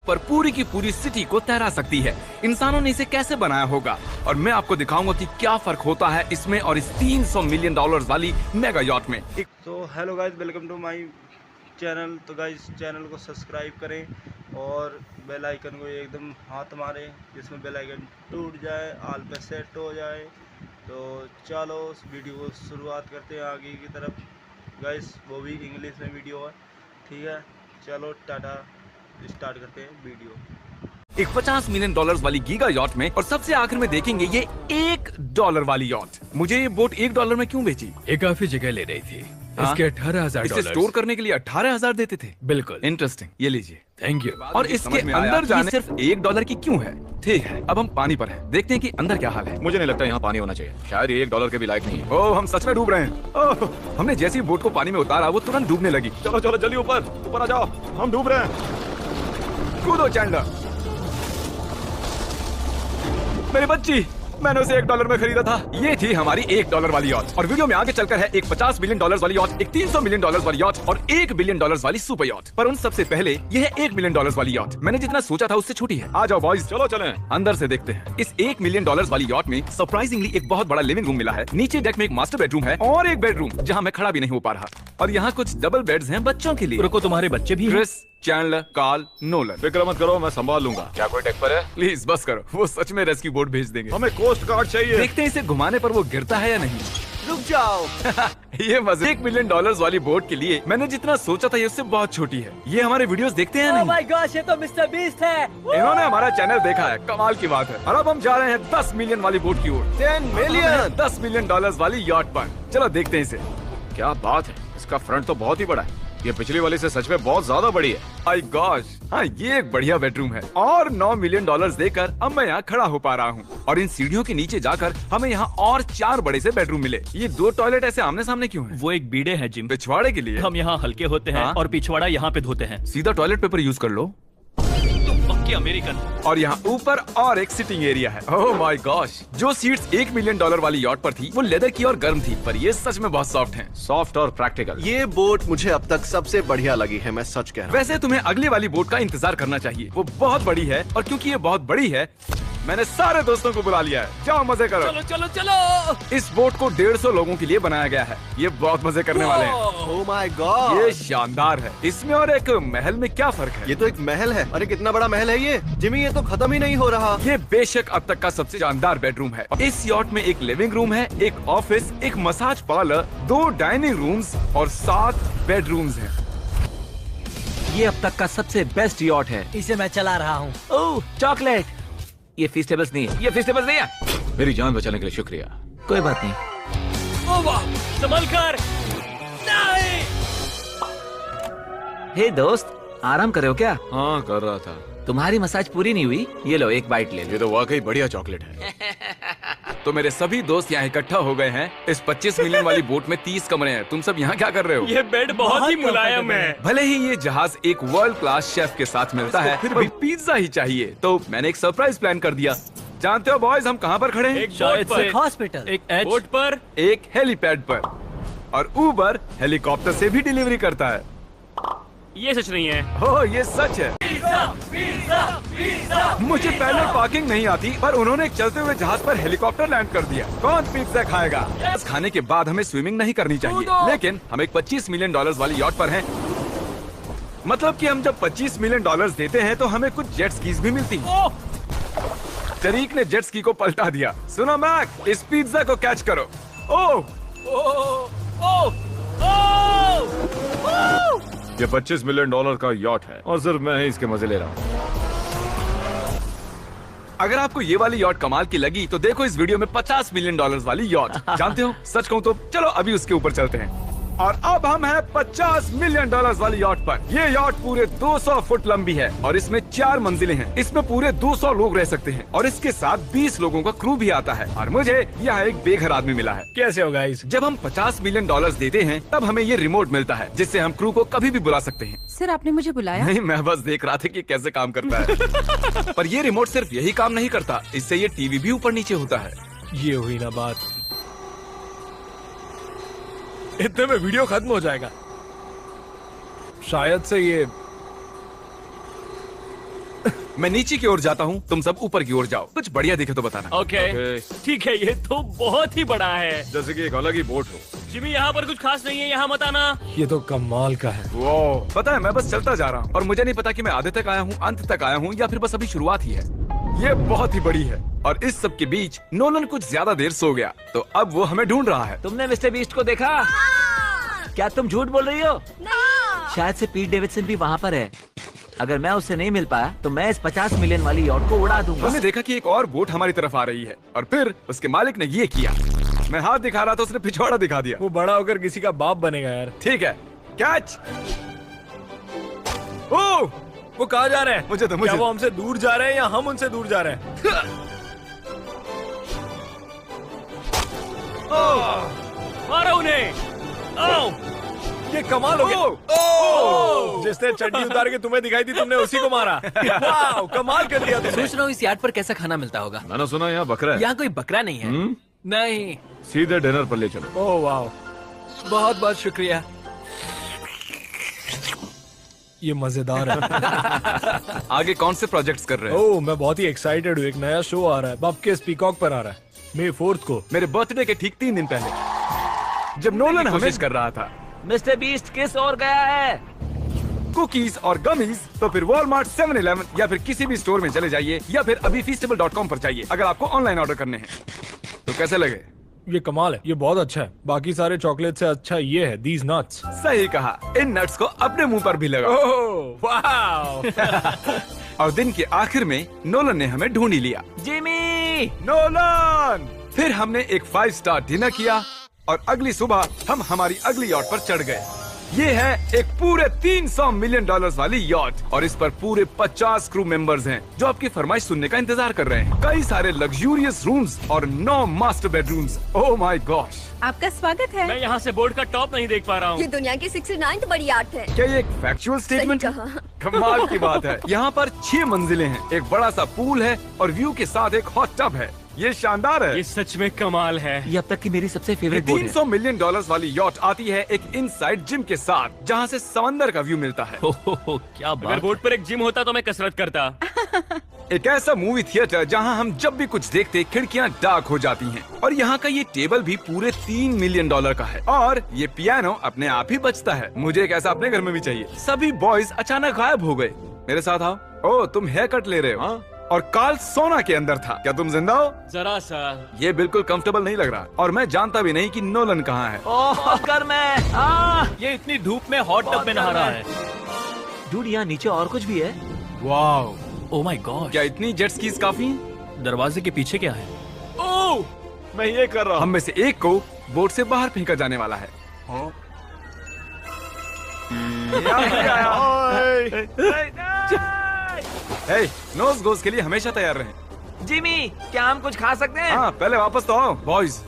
पर पूरी की पूरी सिटी को तैरा सकती है। इंसानों ने इसे कैसे बनाया होगा और मैं आपको दिखाऊंगा कि क्या फर्क होता है इसमें और इस $300 मिलियन वाली मेगा यॉट में। तो hello guys, welcome to my channel. तो गाइस चैनल को सब्सक्राइब करें और बेल आइकन को एकदम हाथ मारें जिसमें बेल आइकन टूट जाए, ऑल पे सेट हो जाए। तो चलो उस वीडियो को शुरुआत करते हैं आगे की तरफ। गाइस वो भी इंग्लिश में वीडियो है, ठीक है। चलो टाटा, स्टार्ट करते हैं वीडियो। एक $50 मिलियन वाली गीगा यॉट में और सबसे आखिर में देखेंगे ये $1 वाली यॉट। मुझे ये बोट $1 में क्यों बेची? ये काफी जगह ले रही थी। इसके $18,000। इसे स्टोर करने के लिए 18,000 देते थे। बिल्कुल इंटरेस्टिंग, ये लीजिए। Thank you. और इसके अंदर जाने सिर्फ $1 की क्यों है? ठीक है, अब हम पानी पर हैं। देखते हैं कि अंदर क्या हाल है। मुझे नहीं लगता यहाँ पानी होना चाहिए, शायद ये $1 के भी लायक नहीं है। ओह, हम सच में डूब रहे हैं। ओह, हमने जैसे ही बोट को पानी में उतारा वो तुरंत डूबने लगी। चलो चलो जल्दी ऊपर ऊपर आ जाओ, हम डूब रहे हैं। कूदो चैंडलर। मेरी बच्ची, मैंने उसे $1 में खरीदा था। ये थी हमारी $1 वाली यॉट। और वीडियो में आगे चलकर है एक $50 मिलियन वाली यॉट, एक $300 मिलियन वाली यॉट और $1 बिलियन वाली सुपर यॉट। पर उन सबसे पहले ये है $1 मिलियन वाली यॉट। मैंने जितना सोचा था उससे छोटी है। आ जाओ बॉयज, चलो चलें। अंदर से देखते हैं। इस $1 मिलियन वाली यॉट में सरप्राइजिंगली एक बहुत बड़ा लिविंग रूम मिला है। नीचे डेक में एक मास्टर बेडरूम है और एक बेडरूम जहाँ मैं खड़ा भी नहीं हो पा रहा। और यहाँ कुछ डबल बेड्स हैं बच्चों के लिए। रुको, तुम्हारे बच्चे भी हैं? Chris, Chandler, Carl, Nolan. फिक्र मत करो, मैं संभाल लूंगा। क्या कोई डेक पर है? प्लीज बस करो, वो सच में रेस्क्यू बोट भेज देंगे। हमें कोस्ट गार्ड चाहिए। देखते हैं इसे घुमाने पर वो गिरता है या नहीं। रुक जाओ। ये मजे। $1 मिलियन वाली बोट के लिए मैंने जितना सोचा था ये उससे बहुत छोटी है। ये हमारे वीडियोस देखते हैं या नहीं? Oh my gosh, ये तो मिस्टर बीस्ट है। इन्होंने हमारा चैनल देखा है, कमाल की बात है। और अब हम जा रहे हैं 10 मिलियन वाली बोट की ओर। 10 मिलियन, $10 मिलियन वाली यॉट पर। चलो देखते हैं इसे। क्या बात है, इसका फ्रंट तो बहुत ही बड़ा है। ये पिछली वाली से सच में बहुत ज्यादा बड़ी है। आई गॉश, हाँ ये एक बढ़िया बेडरूम है। और $9 मिलियन देकर अब मैं यहाँ खड़ा हो पा रहा हूँ। और इन सीढ़ियों के नीचे जाकर हमें यहाँ और 4 बड़े से बेडरूम मिले। ये 2 टॉयलेट ऐसे आमने सामने क्यों है? वो एक बीड़े हैं जिम। पिछवाड़े के लिए? हम यहाँ हल्के होते हैं हाँ? और पिछवाड़ा यहाँ पे धोते हैं। सीधा टॉयलेट पेपर यूज कर लो। पक्के अमेरिकन। और यहाँ ऊपर और एक सिटिंग एरिया है। ओह माय गॉश, जो सीट्स $1 मिलियन वाली यॉट पर थी वो लेदर की और गर्म थी, पर ये सच में बहुत सॉफ्ट हैं। सॉफ्ट और प्रैक्टिकल। ये बोट मुझे अब तक सबसे बढ़िया लगी है, मैं सच कह रहा हूँ। वैसे तुम्हें अगली वाली बोट का इंतजार करना चाहिए, वो बहुत बड़ी है। और क्योंकि ये बहुत बड़ी है मैंने सारे दोस्तों को बुला लिया है। जाओ मजे करो। चलो चलो चलो। इस बोट को 150 लोगों के लिए बनाया गया है। ये बहुत मजे करने वाले हैं। ओह माय गॉड, ये शानदार है। इसमें और एक महल में क्या फर्क है? ये तो एक महल है। अरे कितना बड़ा महल है ये जिमी, ये तो खत्म ही नहीं हो रहा। ये बेशक अब तक का सबसे शानदार बेडरूम है। इस यॉट में एक लिविंग रूम है, एक ऑफिस, एक मसाज पार्लर, 2 डाइनिंग रूम्स और 7 बेडरूम्स हैं। ये अब तक का सबसे बेस्ट यॉट है। इसे मैं चला रहा हूँ। ओह चॉकलेट, ये फीस्टेबल्स नहीं है, ये फीस्टेबल्स नहीं है। मेरी जान बचाने के लिए शुक्रिया। कोई बात नहीं। ओ वाह, संभल कर। नहीं। हे दोस्त, आराम कर रहे हो क्या? हाँ कर रहा था। तुम्हारी मसाज पूरी नहीं हुई, ये लो एक बाइट ले लो। ये तो वाकई बढ़िया चॉकलेट है। तो मेरे सभी दोस्त यहाँ इकट्ठा हो गए हैं। इस 25 मिलियन वाली बोट में 30 कमरे हैं। तुम सब यहाँ क्या कर रहे हो? ये बेड बहुत ही मुलायम है। भले ही ये जहाज एक वर्ल्ड क्लास शेफ के साथ मिलता है, फिर भी पिज्जा ही चाहिए। तो मैंने एक सरप्राइज प्लान कर दिया। जानते हो बॉयज, हम कहाँ पर खड़े हैं? एक शायद से हॉस्पिटल, एक बोट पर, एक हेलीपैड पर। और उबर हेलीकॉप्टर से भी डिलीवरी करता है। ये सच नहीं है। हो, ये सच है। मुझे पहले पार्किंग नहीं आती, पर उन्होंने एक चलते हुए जहाज पर हेलीकॉप्टर लैंड कर दिया। कौन पिज्जा खाएगा? बस खाने के बाद हमें स्विमिंग नहीं करनी चाहिए। लेकिन हम एक $25 मिलियन वाली यॉट पर हैं। मतलब कि हम जब $25 मिलियन देते हैं तो हमें कुछ जेट स्कीज भी मिलती हैं। तरीक ने जेट स्की को पलटा दिया। सुनो मैक, इस पिज्जा को कैच करो। ओह ये $25 मिलियन का यॉट है और सिर्फ मैं ही इसके मजे ले रहा हूँ। अगर आपको ये वाली यॉट कमाल की लगी तो देखो इस वीडियो में $50 मिलियन वाली यॉट। जानते हो, सच कहूँ तो चलो अभी उसके ऊपर चलते हैं। और अब हम हैं $50 मिलियन वाली यॉट पर। ये यॉट पूरे 200 फुट लंबी है और इसमें 4 मंजिलें हैं। इसमें पूरे 200 लोग रह सकते हैं और इसके साथ 20 लोगों का क्रू भी आता है। और मुझे यहाँ एक बेघर आदमी मिला है। कैसे हो गाइस? जब हम $50 मिलियन देते हैं तब हमें ये रिमोट मिलता है जिससे हम क्रू को कभी भी बुला सकते हैं। सर, आपने मुझे बुलाया? नहीं, मैं बस देख रहा था कि कैसे काम करता है। पर ये रिमोट सिर्फ यही काम नहीं करता, इससे ये टीवी भी ऊपर नीचे होता है। ये हुई ना बात। इतने में वीडियो खत्म हो जाएगा। शायद से ये मैं नीचे की ओर जाता हूँ, तुम सब ऊपर की ओर जाओ। कुछ बढ़िया दिखे तो बताना। ओके ठीक है, ये तो बहुत ही बड़ा है। जैसे कि एक अलग ही बोट हो। जिमी यहाँ पर कुछ खास नहीं है, यहाँ मत आना। ये तो कमाल का है। वो पता है, मैं बस चलता जा रहा हूँ और मुझे नहीं पता कि मैं आधे तक आया हूँ, अंत तक आया हूँ या फिर बस अभी शुरुआत ही है। ये बहुत ही बड़ी है और इस सब के बीच नोलन कुछ ज्यादा देर सो गया, तो अब वो हमें ढूंढ रहा है। तुमने मिस्टर बीस्ट को देखा? क्या तुम झूठ बोल रही हो? शायद से पीट डेविडसन भी वहाँ पर है। अगर मैं उससे नहीं मिल पाया तो मैं इस 50 मिलियन वाली यॉट को उड़ा दूंगा। हमने देखा कि एक और बोट हमारी तरफ आ रही है और फिर उसके मालिक ने ये किया। मैं हाथ दिखा रहा था, उसने पिछवाड़ा दिखा दिया। वो बड़ा होकर किसी का बाप बनेगा यार। ठीक है, कैच। ओह, वो कहाँ जा रहे हैं? मुझे तो क्या वो हमसे दूर जा रहे हैं या हम उनसे दूर जा रहे हैं? मारो उन्हें। ओह, ये कमाल हो गया। ओह! जिसने चड्डी उतार के तुम्हें दिखाई थी, तुमने उसी को मारा। वाह, कमाल कर दिया तुमने। सोच रहा हूँ इस यार्ड पर कैसा खाना मिलता होगा। मैंने सुना यहाँ बकरा है। यहाँ कोई बकरा नहीं है। नहीं। सीधे डिनर पर ले चलो। ओह वाह, बहुत बहुत शुक्रिया। ये मजेदार है। आगे कौन से प्रोजेक्ट्स कर रहे हो? ओह, मैं बहुत ही एक्साइटेड हूँ। एक नया शो आ रहा है, बपके पीकॉक पर आ रहा है, May 4 को। मेरे बर्थडे के ठीक 3 दिन पहले, जब नोलन हमें कर रहा था। मिस्टर बीस्ट किस ओर गया है? कुकीज और गमीज तो फिर वॉलमार्ट, 7-Eleven या फिर किसी भी स्टोर में चले जाइए या फिर अभी feastable.com पर जाइए अगर आपको ऑनलाइन ऑर्डर करने हैं। तो कैसे लगे? ये कमाल है, ये बहुत अच्छा है। बाकी सारे चॉकलेट से अच्छा ये है, these nuts। सही कहा, इन नट्स को अपने मुंह पर भी लगाओ। ओह वाह। और दिन के आखिर में नोलन ने हमें ढूंढ ही लिया। जिमी! नोलन! फिर हमने एक 5 स्टार डिनर किया और अगली सुबह हम हमारी अगली यॉट पर चढ़ गए। ये है एक पूरे 300 मिलियन डॉलर्स वाली यॉट और इस पर पूरे 50 क्रू मेंबर्स हैं जो आपकी फरमाइश सुनने का इंतजार कर रहे हैं। कई सारे लग्जूरियस रूम्स और 9 master bedrooms. Oh my gosh! आपका स्वागत है। मैं यहाँ से बोर्ड का टॉप नहीं देख पा रहा ये हूँ। दुनिया की 69th बड़ी आर्ट है। क्या ये एक फैक्चुअल स्टेटमेंट है? कहा। कमाल की बात है। यहाँ पर 6 मंजिलें हैं, एक बड़ा सा पूल है और व्यू के साथ एक हॉट टब है। ये शानदार है। ये सच में कमाल है। ये अब तक की मेरी सबसे फेवरेट बोट है। 300 मिलियन डॉलर्स वाली यॉट आती है एक इनसाइड जिम के साथ जहाँ से समंदर का व्यू मिलता है। क्या अगर बात! बोर्ड पर एक जिम होता तो मैं कसरत करता। एक ऐसा मूवी थिएटर जहाँ हम जब भी कुछ देखते खिड़कियाँ डार्क हो जाती हैं। और यहाँ का ये टेबल भी पूरे 3 मिलियन डॉलर का है और ये पियानो अपने आप ही बजता है। मुझे एक ऐसा अपने घर में भी चाहिए। सभी बॉयज अचानक गायब हो गए। मेरे साथ आओ। ओह, तुम हेयर कट ले रहे हो? हाँ? और कार्ल सोना के अंदर था। क्या तुम जिंदा हो? जरा सा। ये बिल्कुल कंफर्टेबल नहीं लग रहा और मैं जानता भी नहीं कि नोलन कहाँ है। ओह, कर मैं! ये इतनी धूप में हॉट टब में नहा रहा है। डूड, यहाँ नीचे और कुछ भी है। वाओ! Oh my God. क्या इतनी जेट स्कीज काफी हैं? दरवाजे के पीछे क्या है? ओह, मैं ये कर रहा हूँ। हम में से एक को बोट से बाहर फेंका जाने वाला है। नोज गोज के लिए हमेशा तैयार रहें। जिमी, क्या हम कुछ खा सकते हैं? हाँ, पहले वापस तो आओ। बॉयज,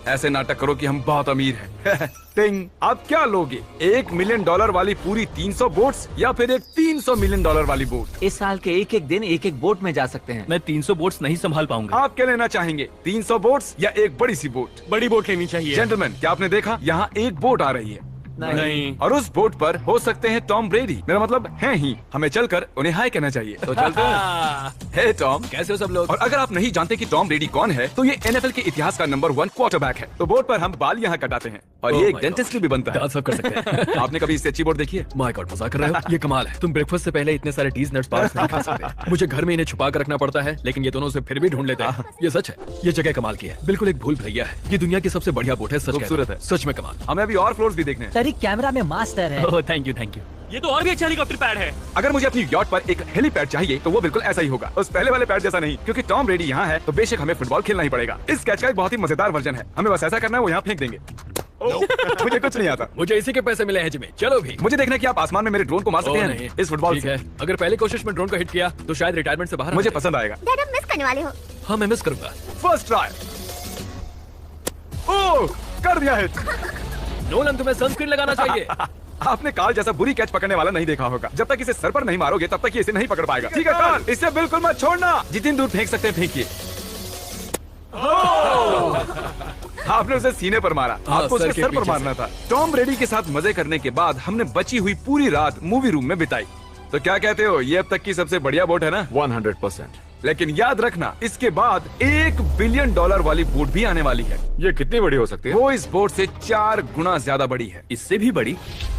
ऐसे नाटक करो कि हम बहुत अमीर हैं। टिंग, आप क्या लोगे? 1 मिलियन डॉलर वाली पूरी 300 बोट्स या फिर एक 300 मिलियन डॉलर वाली बोट? इस साल के एक एक दिन एक एक बोट में जा सकते हैं। मैं 300 बोट्स नहीं संभाल पाऊंगा। आप क्या लेना चाहेंगे? 300 बोट्स या एक बड़ी सी बोट? बड़ी बोट लेनी चाहिए। जेंटलमैन, क्या आपने देखा यहाँ एक बोट आ रही है? नहीं। और उस बोट पर हो सकते हैं टॉम ब्रेडी। मेरा मतलब है ही। हमें चलकर उन्हें हाय कहना चाहिए। तो चलते हैं। हे टॉम, कैसे हो सब लोग? और अगर आप नहीं जानते कि टॉम ब्रेडी कौन है तो ये NFL के इतिहास का नंबर 1 क्वार्टरबैक है। तो बोट पर हम बाल यहाँ कटाते हैं और ये एक डेंटिस्ट भी बनता है। दांत साफ कर सकते हैं। आपने कभी इससे अच्छी बोट देखी है? माय गॉड, मजाक कर रहे हो? ये कमाल है। तुम ब्रेकफास्ट से पहले इतने सारे टीज नट्स पार्स नहीं खा सकते। मुझे घर में इन्हें छुपा कर रखना पड़ता है, लेकिन ये दोनों से फिर भी ढूंढ लेते हैं। ये सच है, ये जगह कमाल की है। बिल्कुल एक भूल भैया है। ये दुनिया की सबसे बढ़िया बोट है। सच खूबसूरत है। सच में कमाल। हमें अभी और फ्लोर्स भी देखने हैं। तरीक कैमरा में मास्टर है। ओह, थैंक यू थैंक यू। ये तो और भी अच्छा हेलीकॉप्टर पैड है। अगर मुझे अपनी यॉट पर एक हेलीपैड चाहिए तो वो बिल्कुल ऐसा ही होगा, उस पहले वाले पैड जैसा नहीं। क्योंकि टॉम ब्रेडी यहाँ है तो बेशक हमें फुटबॉल खेलना ही पड़ेगा। इस कैच का एक बहुत ही मजेदार वर्जन है। हमें बस ऐसा करना है, वो यहाँ फेंक देंगे। मुझे कुछ नहीं आता। मुझे इसी के पैसे मिले हैं जिमी। चलो भी। मुझे देखना है कि आप आसमान में मेरे ड्रोन को मार सकते ओह, हैं नहीं। इस फुटबॉल ठीक से। है, अगर पहली कोशिश में ड्रोन को हिट किया तो शायद रिटायरमेंट से बाहर आ मुझे जाए। पसंद आएगा। डैड, आप मिस करने वाले हो। हाँ, मैं मिस करूंगा। First try. ओह, कर दिया हिट। नोलन, तुम्हें सनस्क्रीन लगाना चाहिए। आपने कार्ल जैसा बुरी कैच पकड़ने वाला नहीं देखा होगा। जब तक इसे सर पर नहीं मारोगे तब तक ये इसे नहीं पकड़ पाएगा। ठीक है कार्ल, इसे बिल्कुल मत छोड़ना। जितनी दूर फेंक सकते हैं फेंकिए। आपने उसे सीने पर मारा। आपको सर उसके के सर पर पीछे मारना था। टॉम ब्रेडी के साथ मजे करने के बाद हमने बची हुई पूरी रात मूवी रूम में बिताई। तो क्या कहते हो, ये अब तक की सबसे बढ़िया बोट है ना? 100%। लेकिन याद रखना, इसके बाद $1 बिलियन वाली बोट भी आने वाली है। ये कितनी बड़ी हो सकती है? वो इस बोट से 4 गुना ज्यादा बड़ी है। इससे भी बड़ी?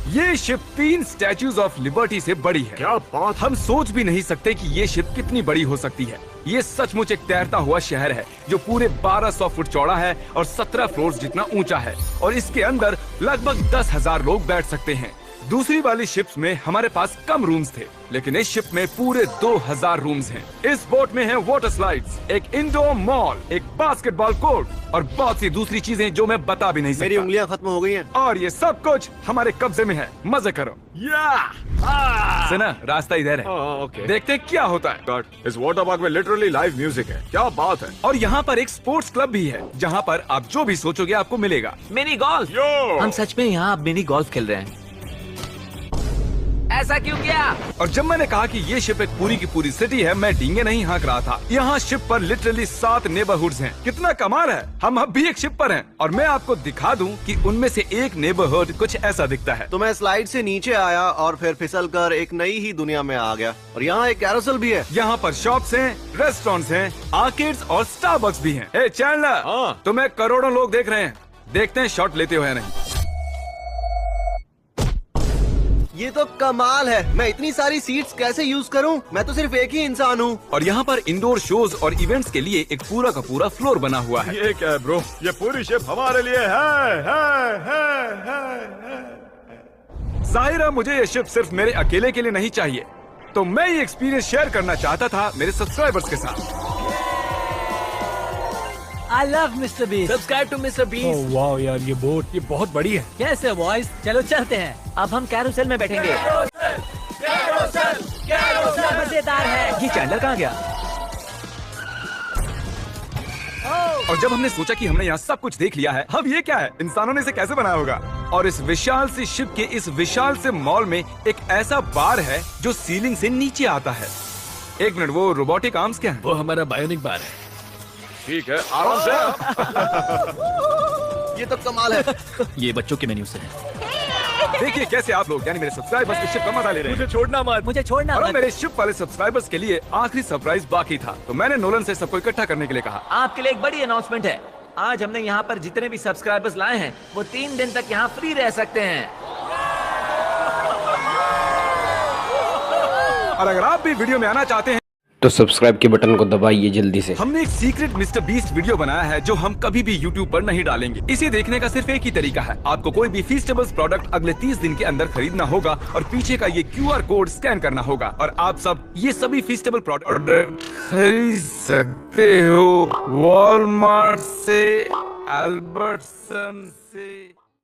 ये शिप 3 स्टैच्यूज ऑफ लिबर्टी से बड़ी है। क्या बात! हम सोच भी नहीं सकते कि ये शिप कितनी बड़ी हो सकती है। ये सचमुच एक तैरता हुआ शहर है जो पूरे 1200 फुट चौड़ा है और 17 फ्लोर्स जितना ऊंचा है, और इसके अंदर लगभग 10,000 लोग बैठ सकते हैं। दूसरी वाली शिप्स में हमारे पास कम रूम्स थे, लेकिन इस शिप में पूरे 2000 रूम्स हैं। इस बोट में है वाटर स्लाइड्स, एक इंडोर मॉल, एक बास्केटबॉल कोर्ट और बहुत सी दूसरी चीजें जो मैं बता भी नहीं सकता। मेरी उंगलियां खत्म हो गई हैं। और ये सब कुछ हमारे कब्जे में है। मजे करो। सुना, रास्ता इधर है। ओके। देखते हैं क्या होता है। गॉड, इस वाटर पार्क में लिटरली लाइव म्यूजिक है। क्या बात है! और यहाँ पर एक स्पोर्ट्स क्लब भी है जहाँ पर आप जो भी सोचोगे आपको मिलेगा। Mini golf. यो! हम सच में यहाँ मिनी गोल्फ खेल रहे हैं। ऐसा क्यों किया? और जब मैंने कहा कि ये शिप एक पूरी की पूरी सिटी है, मैं डींगे नहीं हाँक रहा था। यहाँ शिप पर लिटरली 7 नेबरहुड्स हैं। कितना कमाल है। हम अब भी एक शिप पर हैं और मैं आपको दिखा दूं कि उनमें से एक नेबरहुड कुछ ऐसा दिखता है। तो मैं स्लाइड से नीचे आया और फिर फिसल कर एक नई ही दुनिया में आ गया। और यहाँ एक कैरोसेल भी है। यहाँ पर शॉप्स हैं, रेस्टोरेंट्स हैं, आर्केड्स और स्टारबक्स भी हैं। ए चैंडलर, हाँ। तुम्हें करोड़ों लोग देख रहे हैं। देखते हैं शॉट लेते हो या नहीं। ये तो कमाल है। मैं इतनी सारी सीट्स कैसे यूज करूं? मैं तो सिर्फ एक ही इंसान हूं। और यहाँ पर इंडोर शोज और इवेंट्स के लिए एक पूरा का पूरा फ्लोर बना हुआ है। ये क्या है ब्रो? ये पूरी शिप हमारे लिए है। जाहिर है मुझे ये शिप सिर्फ मेरे अकेले के लिए नहीं चाहिए, तो मैं ये एक्सपीरियंस शेयर करना चाहता था मेरे सब्सक्राइबर्स के साथ। I love Mr. Beast. Subscribe to Mister Beast. वाह यार, ये बोट ये बहुत बड़ी है। कैसे बॉयज, चलो चलते हैं। अब हम कैरोसेल में बैठेंगे। मजेदार है। ये चैंडलर कहाँ गया? और जब हमने सोचा कि हमने यहाँ सब कुछ देख लिया है, अब ये क्या है, इंसानों ने इसे कैसे बनाया होगा। और इस विशाल सी शिप के इस विशाल से मॉल में एक ऐसा बार है जो सीलिंग से नीचे आता है। एक मिनट, वो रोबोटिक आर्म्स क्या है? वो हमारा बायोनिक बार है। ठीक है, आराम से। ये तो कमाल है। ये बच्चों के मेन्यू से है। देखिए कैसे आप लोग यानी मेरे सब्सक्राइबर्स इस शिप का मजा ले रहे हैं। मुझे छोड़ना मत। मुझे छोड़ना और मत। मेरे शिप वाले सब्सक्राइबर्स के लिए आखिरी सरप्राइज बाकी था, तो मैंने नोलन से सबको इकट्ठा करने के लिए कहा। आपके लिए एक बड़ी अनाउंसमेंट है। आज हमने यहाँ पर जितने भी सब्सक्राइबर्स लाए हैं वो 3 दिन तक यहाँ फ्री रह सकते हैं। और अगर आप भी वीडियो में आना चाहते हैं तो सब्सक्राइब के बटन को दबाइए जल्दी से। हमने एक सीक्रेट मिस्टर बीस्ट वीडियो बनाया है जो हम कभी भी YouTube पर नहीं डालेंगे। इसे देखने का सिर्फ एक ही तरीका है, आपको कोई भी फीस्टेबल्स प्रोडक्ट अगले 30 दिन के अंदर खरीदना होगा और पीछे का ये QR कोड स्कैन करना होगा और आप सब ये सभी फीस्टेबल प्रोडक्ट खरीद सकते हो वॉलमार्ट से, अल्बर्टसन से।